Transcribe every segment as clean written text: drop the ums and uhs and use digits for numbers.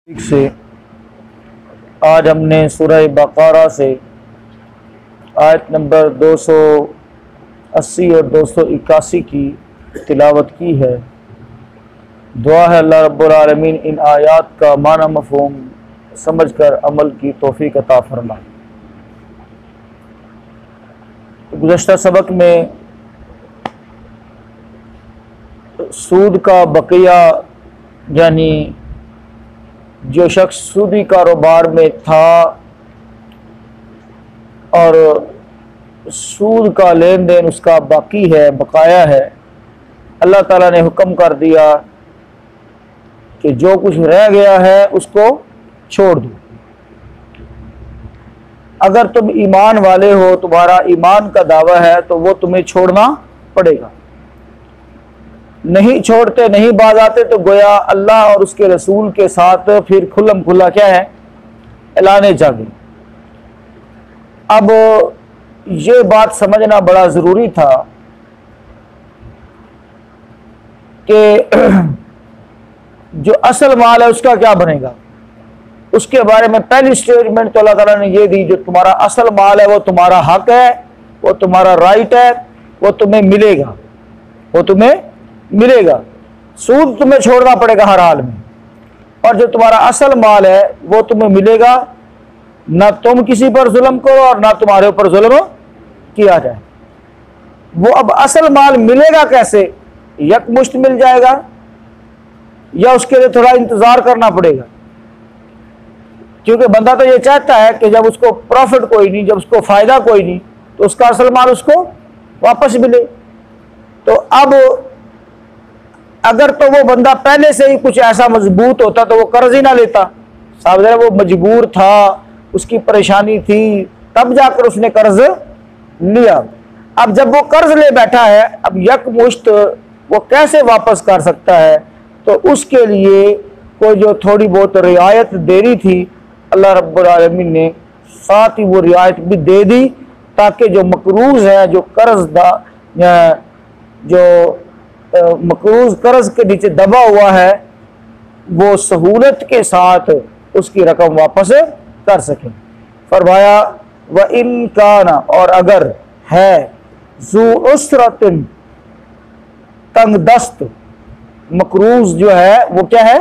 ठीक से आज हमने सूरह बक़रा से आयत नंबर 280 और 281 की तिलावत की है। दुआ है अल्लाह रब्बुल आलमीन इन आयात का माना मफ़हूम समझकर अमल की तौफ़ीक़ अता फरमाए। गुज़श्ता सबक में सूद का बक़िया यानी जो शख्स सूदी कारोबार में था और सूद का लेन देन उसका बाकी है, बकाया है, अल्लाह ताला ने हुक्म कर दिया कि जो कुछ रह गया है उसको छोड़ दो। अगर तुम ईमान वाले हो, तुम्हारा ईमान का दावा है, तो वो तुम्हें छोड़ना पड़ेगा। नहीं छोड़ते, नहीं बाज आते तो गोया अल्लाह और उसके रसूल के साथ फिर खुल्लम खुल्ला क्या है, ऐलाने जंग। अब ये बात समझना बड़ा ज़रूरी था कि जो असल माल है उसका क्या बनेगा। उसके बारे में पहली स्टेटमेंट तो अल्लाह ताला ने ये दी, जो तुम्हारा असल माल है वो तुम्हारा हक है, वो तुम्हारा राइट है, वो तुम्हें मिलेगा, वो तुम्हें मिलेगा। सूद तुम्हें छोड़ना पड़ेगा हर हाल में, और जो तुम्हारा असल माल है वो तुम्हें मिलेगा। ना तुम किसी पर जुल्म करो और ना तुम्हारे ऊपर जुल्म किया जाए। वो अब असल माल मिलेगा कैसे? यकमुश्त मिल जाएगा या उसके लिए थोड़ा इंतजार करना पड़ेगा? क्योंकि बंदा तो ये चाहता है कि जब उसको प्रॉफिट कोई नहीं, जब उसको फायदा कोई नहीं, तो उसका असल माल उसको वापस मिले। तो अब अगर तो वो बंदा पहले से ही कुछ ऐसा मजबूत होता तो वो कर्ज ही ना लेता। साहब जरा वो मजबूर था, उसकी परेशानी थी, तब जाकर उसने कर्ज लिया। अब जब वो कर्ज ले बैठा है, अब यकमुश्त वो कैसे वापस कर सकता है? तो उसके लिए कोई जो थोड़ी बहुत रियायत देनी थी, अल्लाह रब्बुल आलमीन ने साथ ही वो रियायत भी दे दी, ताकि जो मकरूज है, जो कर्ज जो मकरूज कर्ज के नीचे दबा हुआ है, वो सहूलत के साथ उसकी रकम वापस कर सके। फरमाया व इन काना, और अगर है, ज़ू उसरतिन, तंग दस्त, मकरूज जो है वो क्या है,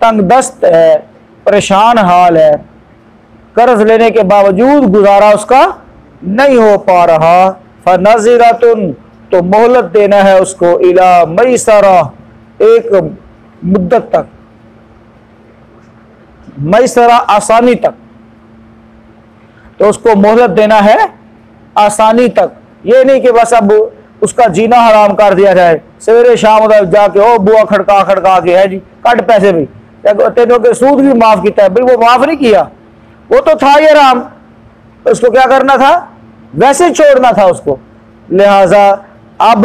तंग दस्त है, परेशान हाल है, कर्ज लेने के बावजूद गुजारा उसका नहीं हो पा रहा। फनज़िरतुन, तो मोहलत देना है उसको, इला मैसरा, एक मुद्दत तक, मैसरा आसानी तक, तो उसको मोहलत देना है आसानी तक। ये नहीं कि बस अब उसका जीना हराम कर दिया जाए, सवेरे शाम जाके ओ बुआ खड़का खड़का के है जी कट पैसे भी तेनों के सूद भी माफ किया है भाई, वो माफ नहीं किया, वो तो था ही हराम, उसको क्या करना था, वैसे छोड़ना था उसको। लिहाजा अब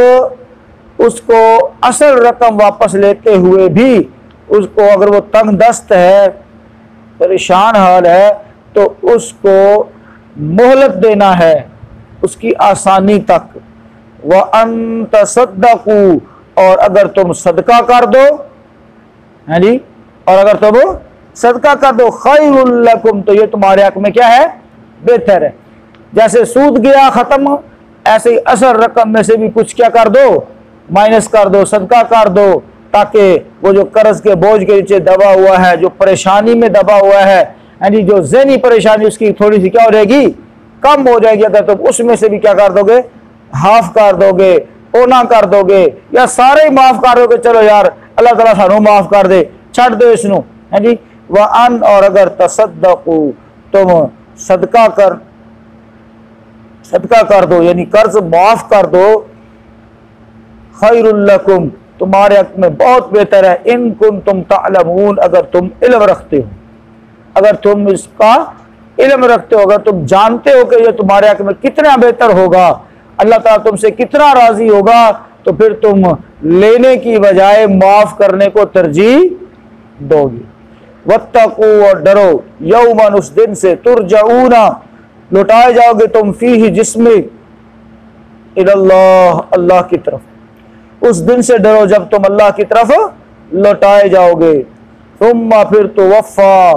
उसको असल रकम वापस लेते हुए भी उसको, अगर वो तंग दस्त है, परेशान हाल है, तो उसको मोहलत देना है उसकी आसानी तक। व अन तसद्दकू, और अगर तुम सदका कर दो, है जी, और अगर तुम सदका कर दो, खैरुल लकुम, तो ये तुम्हारे हक में क्या है, बेहतर है। जैसे सूद गया खत्म, ऐसे ही असल रकम में से भी कुछ क्या कर दो, माइनस कर दो, सदका कर दो, ताकि वो जो कर्ज के बोझ के नीचे दबा हुआ है, जो परेशानी में दबा हुआ है, यानी जो ज़हनी परेशानी उसकी थोड़ी सी क्या हो जाएगी, कम हो जाएगी। अगर तुम उसमें से भी क्या कर दोगे, हाफ कर दोगे, ओना कर दोगे, या सारे ही माफ कर दोगे, चलो यार अल्लाह ताला सानू माफ कर दे, छड़ दो इसनू, है जी। वह अन, और अगर तसद्दकू, तुम सदका कर दो, यानी कर्ज माफ कर दो, खैरुल लकुम, तुम्हारे हक में बहुत बेहतर है। इन कुंतुम तालमून, अगर तुम इल्म रखते हो, अगर तुम इसका इल्म रखते हो, अगर तुम जानते हो कि ये तुम्हारे हक में कितना बेहतर होगा, अल्लाह ताला तुमसे कितना राजी होगा, तो फिर तुम लेने की बजाय माफ करने को तरजीह दोगी। वत्तकू, और डरो, यौमन, उस दिन से, तुरजऊना, लौटाए जाओगे तुम, फीही, जिसमें, इलल्लाह, अल्लाह की तरफ। उस दिन से डरो जब तुम अल्लाह की तरफ लौटाए जाओगे। सुम्मा फिर तो वफ़ा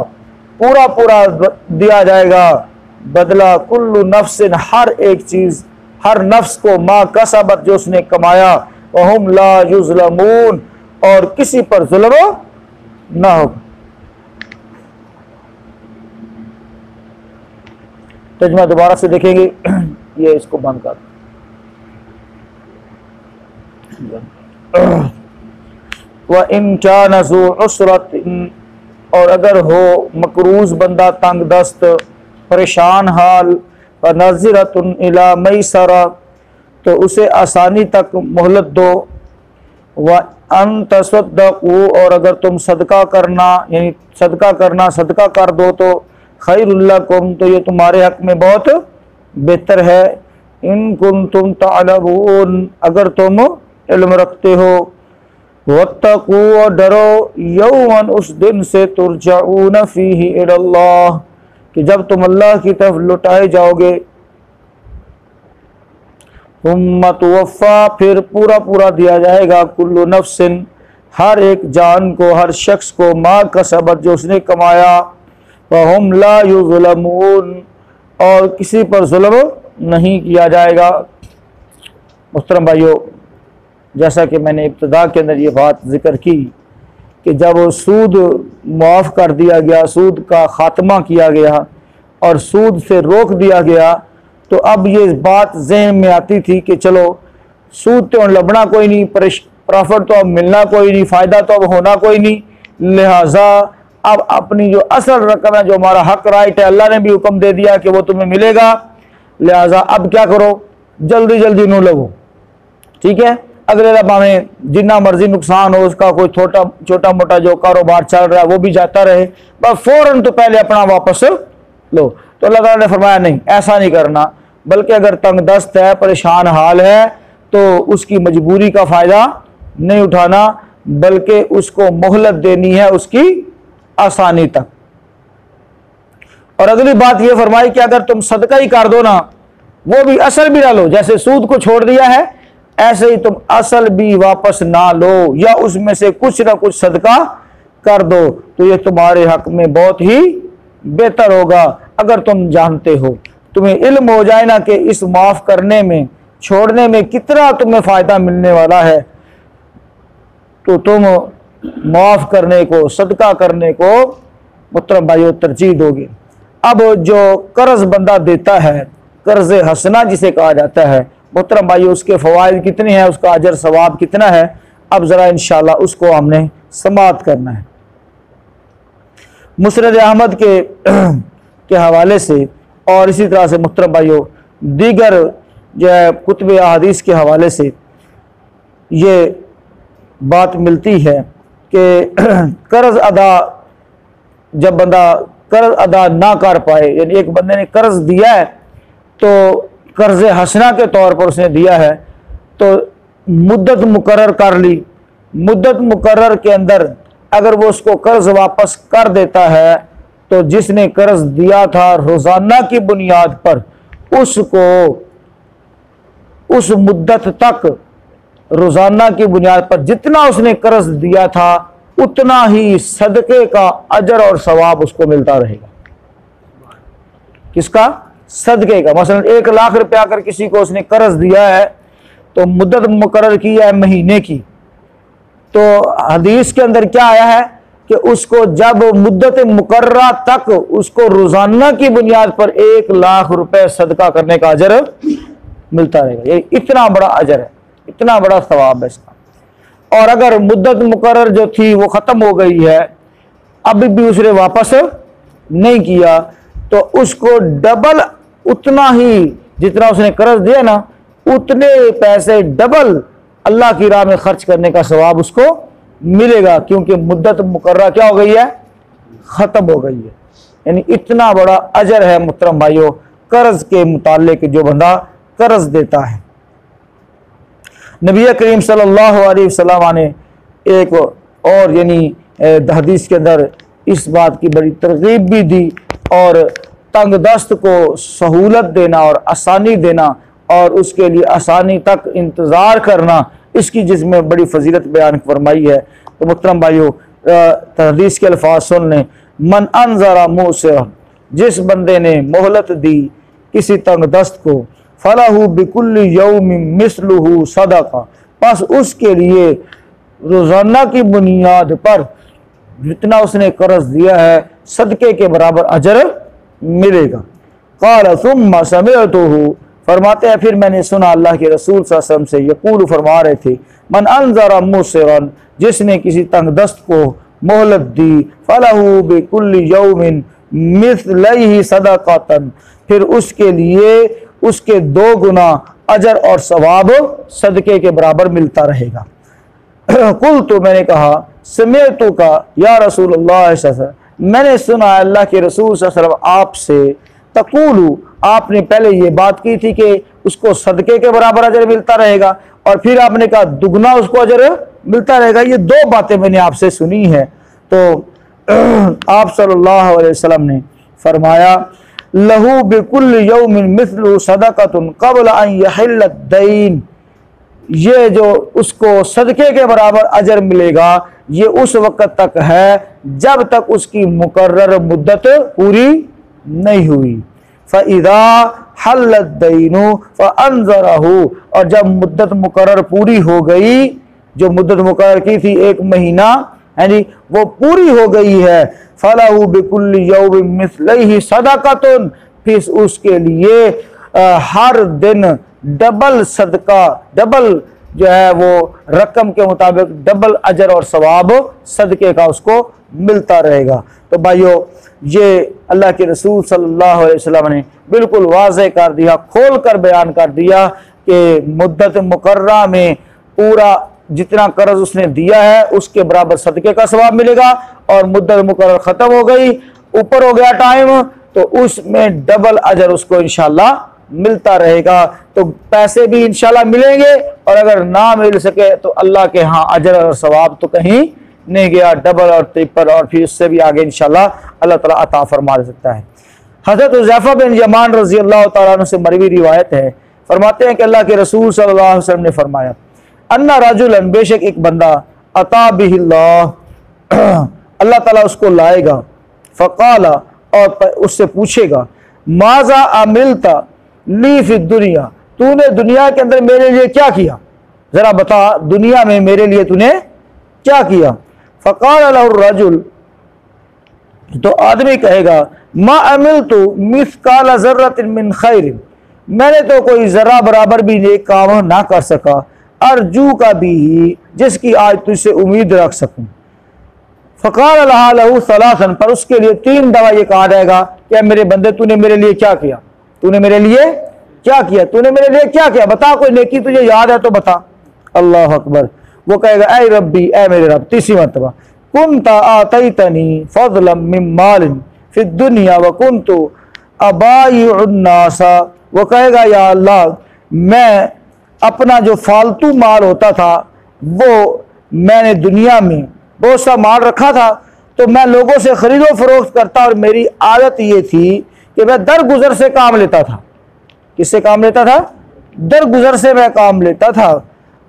पूरा पूरा दिया जाएगा बदला, कुल्लु नफ्सिन हर एक चीज, हर नफ्स को, मा कसबत जो उसने कमाया, वहुम ला युज़लमून और किसी पर जुल्म ना हो। तर्जुमा दोबारा से देखेंगे। ये इसको बंद कर। व इन कान ज़ू उसरत, और अगर हो मकरूज बंदा तंग दस्त परेशान हाल, व नज़िरतुन इला मैसरा तो उसे आसानी तक मोहलत दो, व अन तसद्दक़ू और अगर तुम सदका करना यानी सदका करना सदका कर दो तो खैरुल लकुम तो ये तुम्हारे हक में बहुत बेहतर है। इन कुंतुम तअलमून अगर तुम इल्म रखते हो। वत्तकू और डरो यौमन उस दिन से तुरजाऊन फीही इलल्लाह कि जब तुम अल्लाह की तरफ लौटाए जाओगे। हुम्मा तुवफ़ा फिर पूरा पूरा दिया जाएगा कुल्लु नफ्सिन हर एक जान को, हर शख्स को, मा कसबत जो उसने कमाया, वहुम ला युज़लमून और किसी पर जुल्म नहीं किया जाएगा। मुहतरम भाइयों, जैसा कि मैंने इब्तिदा के अंदर ये बात जिक्र की कि जब सूद माफ़ कर दिया गया, सूद का ख़ात्मा किया गया और सूद से रोक दिया गया, तो अब ये बात जहन में आती थी कि चलो सूद तो लबना कोई नहीं, प्रॉफिट तो अब मिलना कोई नहीं, फ़ायदा तो अब होना कोई नहीं, लिहाजा अब अपनी जो असल रकम है, जो हमारा हक राइट है, अल्लाह ने भी हुक्म दे दिया कि वो तुम्हें मिलेगा, लिहाजा अब क्या करो, जल्दी जल्दी नू लगो। ठीक है, अगले में जितना मर्जी नुकसान हो, उसका कोई छोटा मोटा जो कारोबार चल रहा है वो भी जाता रहे, बस फौरन तो पहले अपना वापस लो। तो अल्लाह ताला ने फरमाया नहीं, ऐसा नहीं करना, बल्कि अगर तंग दस्त है, परेशान हाल है, तो उसकी मजबूरी का फ़ायदा नहीं उठाना, बल्कि उसको मोहलत देनी है उसकी आसानी तक। और अगली बात यह फरमाई कि अगर तुम सदका ही कर दो ना, वो भी असल भी ना लो, जैसे सूद को छोड़ दिया है ऐसे ही तुम असल भी वापस ना लो, या उसमें से कुछ ना कुछ सदका कर दो, तो ये तुम्हारे हक में बहुत ही बेहतर होगा। अगर तुम जानते हो, तुम्हें इल्म हो जाए ना कि इस माफ़ करने में, छोड़ने में कितना तुम्हें फ़ायदा मिलने वाला है, तो तुम माफ़ करने को, सदका करने को मुहतरम भाइयों तरजीह दोगे। अब जो कर्ज बंदा देता है, कर्ज हसना जिसे कहा जाता है, मुहतरम भाइयों उसके फ़वाइद कितने हैं, उसका अजर सवाब कितना है, अब ज़रा इंशाअल्लाह उसको हमने समाअत करना है। मुस्नद अहमद के हवाले से और इसी तरह से मुहतरम भाइयों दीगर जो है कुतुब अहादीस के हवाले से ये बात मिलती है कि कर्ज अदा, जब बंदा कर्ज अदा ना कर पाए, यानी एक बंदे ने कर्ज दिया है तो कर्ज हसना के तौर पर उसने दिया है, तो मुद्दत मुकर्रर कर ली, मुद्दत मुकर्रर के अंदर अगर वो उसको कर्ज वापस कर देता है, तो जिसने कर्ज दिया था रोज़ाना की बुनियाद पर उसको उस मुद्दत तक रोज़ाना की बुनियाद पर जितना उसने कर्ज दिया था उतना ही सदके का अजर और सवाब उसको मिलता रहेगा। किसका? सदके का। मसलन 1 लाख रुपया अगर किसी को उसने कर्ज दिया है तो मुद्दत मुकर्रर की है महीने की, तो हदीस के अंदर क्या आया है कि उसको जब मुद्दत मुकर्ररा तक उसको रोजाना की बुनियाद पर 1 लाख रुपए सदका करने का अजर मिलता रहेगा। ये इतना बड़ा अजर है, इतना बड़ा सवाब है इसका। और अगर मुद्दत मुकर्रर जो थी वो खत्म हो गई है, अभी भी उसने वापस नहीं किया, तो उसको डबल, उतना ही जितना उसने कर्ज दिया ना, उतने पैसे डबल अल्लाह की राह में खर्च करने का सवाब उसको मिलेगा, क्योंकि मुद्दत मुकर्ररा क्या हो गई है? खत्म हो गई है। यानी इतना बड़ा अजर है मुहतरम भाइयों कर्ज के मुतालिक जो बंदा कर्ज देता है। नबी करीम सल्लल्लाहु अलैहि वसल्लम ने एक और यानी हदीस के अंदर इस बात की बड़ी तरगीब भी दी, और तंग दस्त को सहूलत देना और आसानी देना और उसके लिए आसानी तक इंतज़ार करना, इसकी जिसमें बड़ी फजीलत बयान फरमाई है। तो मुहतरम भाइयों हदीस के अल्फाज सुन लें। मन अनजरा मूसिरा, जिस बंदे ने मोहलत दी किसी तंग दस्त को, फलाहू बिकुल्ली यौमिन मिस्लुहु सदका, बस उसके लिए रोजाना की बुनियाद पर जितना उसने कर्ज दिया है सदके के बराबर अजर मिलेगा। क़ाल सुम्मा समिअतुहु, फरमाते हैं फिर मैंने सुना अल्लाह के रसूल सल्लल्लाहु अलैहि वसल्लम से यक़ूल, फरमा रहे थे, मन अनज़रा मुसिरन, जिसने किसी तंगदस्त को मोहलत दी, फलहू बिकुल्ली यौमिन मिस्लैहि सदक़तन, फिर उसके लिए उसके 2 गुना अजर और सवाब सदके के बराबर मिलता रहेगा। कुल तो मैंने कहा, समिअतु का या रसूलुल्लाह सल्लल्लाहु अलैहि वसल्लम, मैंने सुना अल्लाह के रसूल सल्लल्लाहु अलैहि वसल्लम आपसे, तक़ूलु, आपने पहले ये बात की थी कि उसको सदके के बराबर अजर मिलता रहेगा, और फिर आपने कहा दुगना उसको अजर मिलता रहेगा। ये 2 बातें मैंने आपसे सुनी है। तो आप सल्लल्लाहु अलैहि वसल्लम ने फरमाया, लहू बिकुल्ल यौमिन मिस्लु सदक़तुन क़ब्ल अन यहिल्ल दैन, ये जो उसको सदके के बराबर अजर मिलेगा ये उस वक़्त तक है जब तक उसकी मुकर्रर मुद्दत पूरी नहीं हुई। फ़इज़ा हल्लत दैनु फ़अनज़रहु, और जब मुद्दत मुकर्रर पूरी हो गई, जो मुद्दत मुकर्रर की थी 1 महीना है जी, वो पूरी हो गई है, फलहू बिकुल्ली यौमिन मिस्लैहि सदक़तुन, फिर उसके लिए हर दिन डबल सदका, डबल जो है वो रकम के मुताबिक डबल अजर और सवाब सदके का उसको मिलता रहेगा। तो भाइयों, ये अल्लाह के रसूल सल्लल्लाहु अलैहि वसल्लम ने बिल्कुल वाज़ेह कर दिया, खोल कर बयान कर दिया कि मुद्दत मुकर्ररा में पूरा जितना कर्ज उसने दिया है उसके बराबर सदके का सवाब मिलेगा, और मुद्दत मुकर्रर ख़त्म हो गई, ऊपर हो गया टाइम, तो उसमें डबल अजर उसको इंशाल्लाह मिलता रहेगा। तो पैसे भी इंशाल्लाह मिलेंगे, और अगर ना मिल सके तो अल्लाह के यहाँ अजर और सवाब तो कहीं नहीं गया, डबल और ट्रिपल, और फिर उससे भी आगे इंशाल्लाह अल्लाह ताला अता फरमा सकता है। हज़रत हुज़ैफ़ा बिन यमान रज़ी अल्लाह तआला अन्हु से मरवी रिवायत है, फरमाते हैं कि अल्लाह के रसूल सल्लल्लाहु अलैहि वसल्लम ने फरमाया, अन्ना रजुलन, बेशक एक बंदा, अता बिहिल्लाह, अल्लाह ताला उसको लाएगा, फ़क़ाला, और उससे पूछेगा, माज़ा अमिलता ली फी दुनिया, तूने दुनिया के अंदर मेरे लिए क्या किया, जरा बता दुनिया में मेरे लिए तूने क्या किया। फ़क़ाल लहु रजुल, तो आदमी कहेगा, मा अमिलतु मिस्काल ज़र्रतिन मिन खैरिन, मैंने तो कोई ज़रा बराबर भी नेक काम ना कर सका, अर्जू का भी, जिसकी आज तुझसे उम्मीद रख सकूं। फ़क़ाल लहू सलासन, पर उसके लिए 3 दफ़ा ये कहा जाएगा कि मेरे बंदे तूने मेरे लिए क्या किया, तूने मेरे लिए क्या किया, तूने मेरे लिए क्या किया, बता, कोई नेकी तुझे याद है तो बता। अल्लाह अकबर। वो कहेगा, ऐ रब्बी, ऐ मेरे रब, 3री मरतबा, कुन्ता आतैतनी फ़ज़लन मिन मालिन फ़िद दुनिया व कुन्तु अबायिउन नासा, वो कहेगा, या अल्लाह, मैं अपना जो फालतू माल होता था वो मैंने दुनिया में बहुत सा माल रखा था, तो मैं लोगों से ख़रीदो फरोख्त करता, और मेरी आदत ये थी कि मैं दर गुजर से काम लेता था। किससे काम लेता था? दर गुजर से मैं काम लेता था।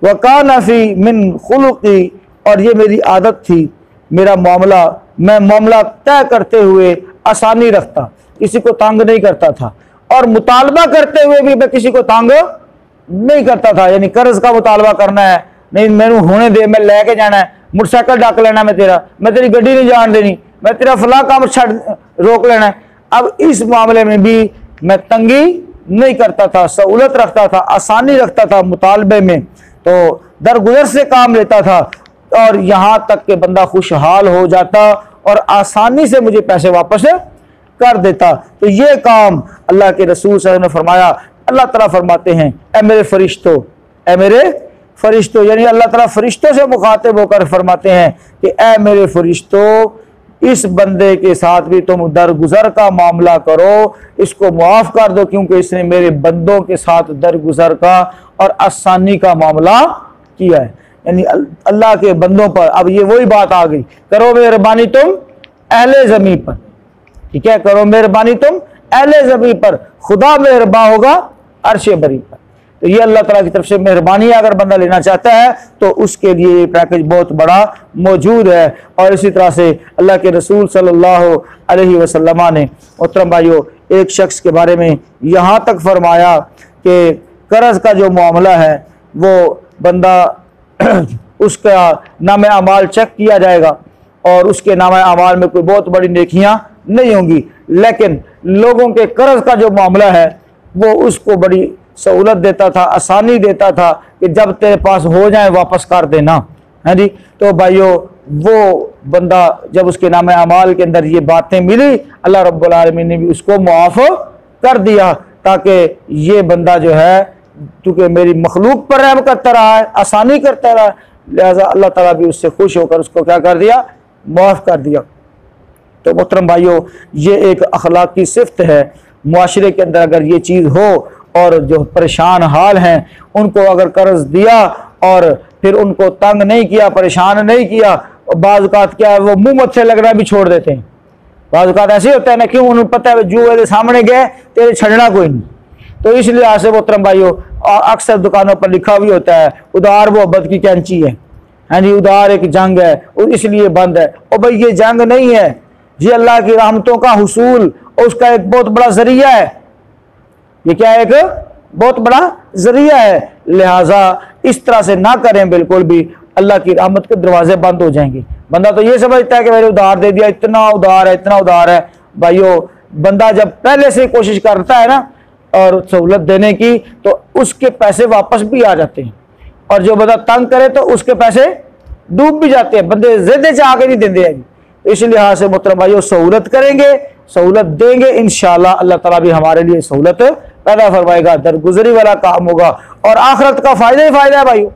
वकाना फी मिन खुलुकी, और ये मेरी आदत थी, मेरा मामला, मैं मामला तय करते हुए आसानी रखता, किसी को तंग नहीं करता था, और मुतालबा करते हुए भी मैं किसी को तंग नहीं करता था। यानी कर्ज का मुतालबा करना है, नहीं मैंने होने दे, मैं लेके जाना है, मोटरसाइकिल डाक लेना मैं तेरा, मैं तेरी गड्डी नहीं जान देनी, मैं तेरा फला काम रोक लेना है। अब इस मामले में भी मैं तंगी नहीं करता था, सहूलत रखता था, आसानी रखता था मुतालबे में, तो दरगुजर से काम लेता था, और यहाँ तक कि बंदा खुशहाल हो जाता और आसानी से मुझे पैसे वापस कर देता। तो ये काम अल्लाह के रसूल सल्लल्लाहु अलैहि वसल्लम ने फरमाया। अल्लाह ताला फरमाते हैं, ए मेरे फरिश्तों, ए मेरे फरिश्तों, यानी अल्लाह ताला फरिश्तों से मुखातिब होकर फरमाते हैं कि ए मेरे फरिश्तों, इस बंदे के साथ भी तुम दरगुजर का मामला करो, इसको मुआफ़ कर दो, क्योंकि इसने मेरे बंदों के साथ दरगुजर का और आसानी का मामला किया है। यानी अल्लाह के बंदों पर अब ये वही बात आ गई, करो मेहरबानी तुम अहले ज़मीन पर, ठीक है, करो मेहरबानी तुम अहले ज़मीन पर, खुदा मेहरबान होगा अर्श बरी पर। तो ये अल्लाह ताला की तरफ से मेहरबानी है। अगर बंदा लेना चाहता है तो उसके लिए ये पैकेज बहुत बड़ा मौजूद है। और इसी तरह से अल्लाह के रसूल सल्लल्लाहु अलैहि वसल्लम ने मोहतरम भाइयों एक शख्स के बारे में यहाँ तक फरमाया कि कर्ज का जो मामला है वो बंदा उसका नाम अमाल चेक किया जाएगा और उसके नाम अमाल में कोई बहुत बड़ी नेकियां नहीं होंगी, लेकिन लोगों के कर्ज का जो मामला है वो उसको बड़ी सहूलत देता था, आसानी देता था कि जब तेरे पास हो जाए वापस कर देना है जी। तो भाइयों वो बंदा जब उसके नाम अमाल के अंदर ये बातें मिली, अल्लाह रब्बुल आलमीन ने भी उसको मुआफ कर दिया, ताकि ये बंदा जो है क्योंकि मेरी मखलूक पर रहम करता रहा है, आसानी करता रहा, लिहाजा अल्लाह ताला भी उससे खुश होकर उसको क्या कर दिया, माफ़ कर दिया। तो मोहतरम भाइयों ये एक अखलाकी सिफ्त है। मुआशरे के अंदर अगर ये चीज़ हो और जो परेशान हाल हैं उनको अगर कर्ज दिया और फिर उनको तंग नहीं किया, परेशान नहीं किया, और बाज़ औक़ात क्या है वो मुँह मत्थे लगना भी छोड़ देते हैं। बाज़ औक़ात ऐसे होता है ना, क्यों उन्हें पता है जुए के सामने गए तेरे छड़ना कोई नहीं। तो इस लिहाज से मोहतरम भाइयों अक्सर दुकानों पर लिखा भी होता है उधार मोहब्बत की कैंची है, हाँ जी, उधार एक जंग है इसलिए बंद है। और भाई ये जंग नहीं है, ये अल्लाह की रहमतों का हुसूल और उसका एक बहुत बड़ा जरिया है। ये क्या है, एक बहुत बड़ा जरिया है। लिहाजा इस तरह से ना करें बिल्कुल भी, अल्लाह की रहमत के दरवाजे बंद हो जाएंगे। बंदा तो ये समझता है कि मैंने उधार दे दिया, इतना उधार है, इतना उधार है। भाइयों बंदा जब पहले से कोशिश करता है ना और सहूलत देने की तो उसके पैसे वापस भी आ जाते हैं, और जो बंदा तंग करे तो उसके पैसे डूब भी जाते हैं। बंदे ज़िद चाह के नहीं देंगे हैं। इस लिहाज से मोहतरम भाइयों सहूलत करेंगे, सहूलत देंगे, इंशाअल्लाह अल्लाह ताला भी हमारे लिए सहूलत पैदा फरमाएगा। दरगुजरी वाला काम होगा और आखिरत का फायदा ही फायदा है भाइयों।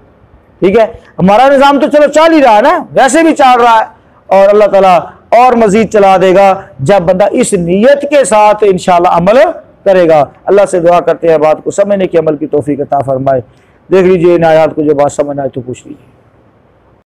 ठीक है, हमारा निज़ाम तो चलो चल ही रहा है ना, वैसे भी चल रहा है, और अल्लाह ताला और मजीद चला देगा जब बंदा इस नीयत के साथ इंशाअल्लाह अमल करेगा। अल्लाह से दुआ करते हैं बात को समझने की, अमल की तौफीक अता फरमाए। देख लीजिए इन आयात को, जो बात समझ आए तो पूछ लीजिए।